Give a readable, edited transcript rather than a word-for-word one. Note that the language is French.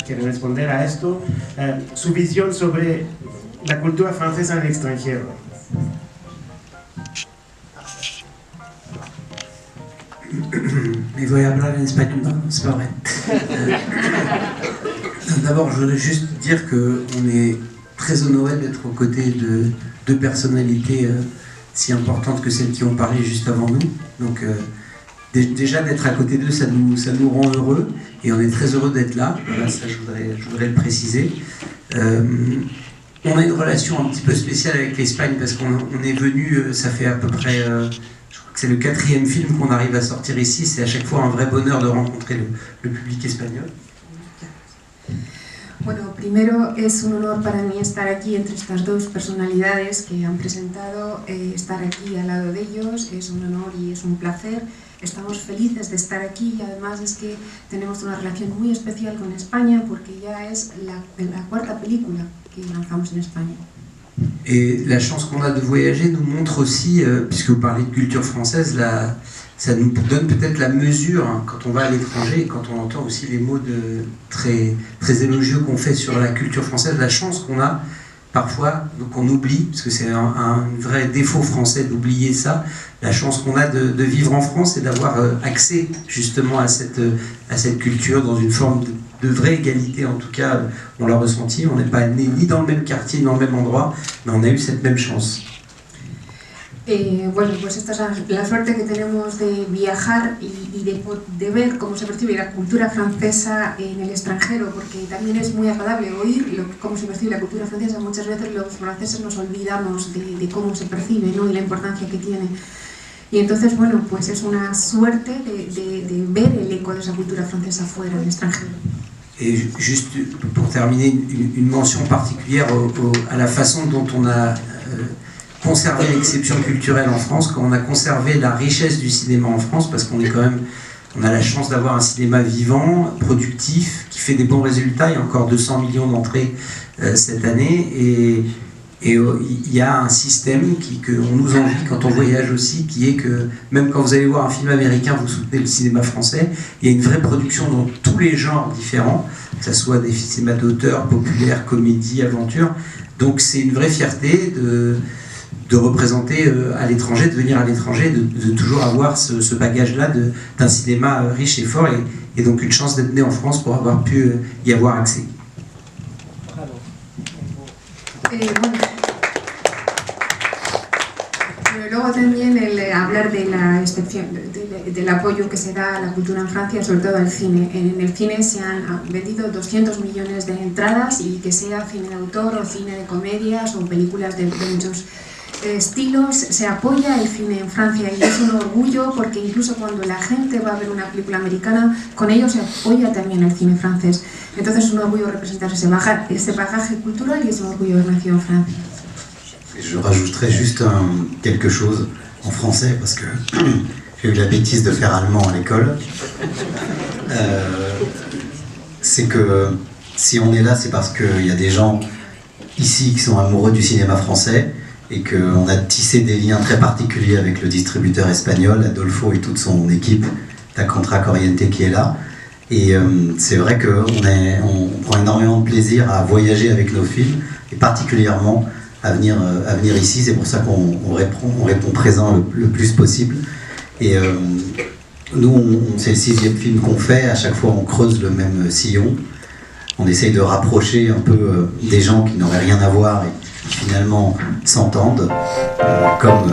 quieren responder a esto, su visión sobre la cultura francesa en el extranjero. Mais voy a hablar en espagnol, non, c'est pas vrai. D'abord, je voudrais juste dire qu'on est très honoré d'être aux côtés de deux personnalités si importantes que celles qui ont parlé juste avant nous. Donc, déjà d'être à côté d'eux, ça nous rend heureux et on est très heureux d'être là. Voilà, ça, je voudrais le préciser. On a une relation un petit peu spéciale avec l'Espagne parce qu'on est venu, ça fait à peu près, je crois que c'est le 4e film qu'on arrive à sortir ici. C'est à chaque fois un vrai bonheur de rencontrer le public espagnol. Bueno, primero es un honor para mí estar aquí entre estas dos personalidades que han presentado, estar aquí al lado de ellos, es un honor y es un placer. Estamos felices de estar aquí y además es que tenemos una relación muy especial con España porque ya es la 4ª película que lanzamos en España. Et la chance qu'on a de voyager nous montre aussi, puisque vous parlez de culture française, ça nous donne peut-être la mesure hein, quand on va à l'étranger et quand on entend aussi les mots très, très élogieux qu'on fait sur la culture française, la chance qu'on a parfois, donc on oublie, parce que c'est un vrai défaut français d'oublier ça, la chance qu'on a de vivre en France et d'avoir accès justement à cette culture dans une forme de vraie égalité, en tout cas on l'a ressenti, on n'est pas né ni dans le même quartier, ni dans le même endroit, mais on a eu cette même chance. Bueno, pues esta es la suerte que tenemos de viajar y de ver cómo se percibe la cultura francesa en el extranjero, porque también es muy agradable oír cómo se percibe la cultura francesa. Muchas veces los franceses nos olvidamos de cómo se percibe, ¿no? Y la importancia que tiene. Y entonces, bueno, pues es una suerte de ver el eco de esa cultura francesa fuera, en el extranjero. Et juste pour terminer, une mention particulière à la façon dont on a conserver l'exception culturelle en France, quand on a conservé la richesse du cinéma en France, parce qu'on est quand même, on a la chance d'avoir un cinéma vivant, productif, qui fait des bons résultats. Il y a encore 200 millions d'entrées cette année, et il y a un système qu'on nous envie quand on voyage aussi, qui est que même quand vous allez voir un film américain, vous soutenez le cinéma français. Il y a une vraie production dans tous les genres différents, que ce soit des cinémas d'auteur, populaires, comédie, aventure. Donc c'est une vraie fierté de représenter à l'étranger, de venir à l'étranger, de toujours avoir ce bagage-là d'un cinéma riche et fort, et donc une chance d'être né en France pour avoir pu y avoir accès. Bueno. Luego también hablar de la excepción, del apoyo que se da a la cultura en Francia, sobre todo al cine. En el cine se han vendido 200 millones de entradas, y que sea cine de autor o cine de comedias o películas de muchos estilos, se apoya el cine en Francia, y es un orgullo porque incluso cuando la gente va a ver una película americana, con ello se apoya también el cine francés. Entonces es un orgullo representar ese bagaje cultural, y es un orgullo haber nacido en Francia. Je rajouterais juste quelque chose en français, parce que j'ai eu la bêtise de faire allemand à l'école. C'est que si on est là, c'est parce qu'il y a des gens ici qui sont amoureux du cinéma français, et qu'on a tissé des liens très particuliers avec le distributeur espagnol, Adolfo et toute son équipe, la Contra Corriente qui est là. Et c'est vrai qu'on prend énormément de plaisir à voyager avec nos films, et particulièrement à venir ici. C'est pour ça qu'on répond présent le plus possible. Et nous, c'est le 6e film qu'on fait, à chaque fois on creuse le même sillon. On essaye de rapprocher un peu des gens qui n'auraient rien à voir et qui finalement s'entendent, comme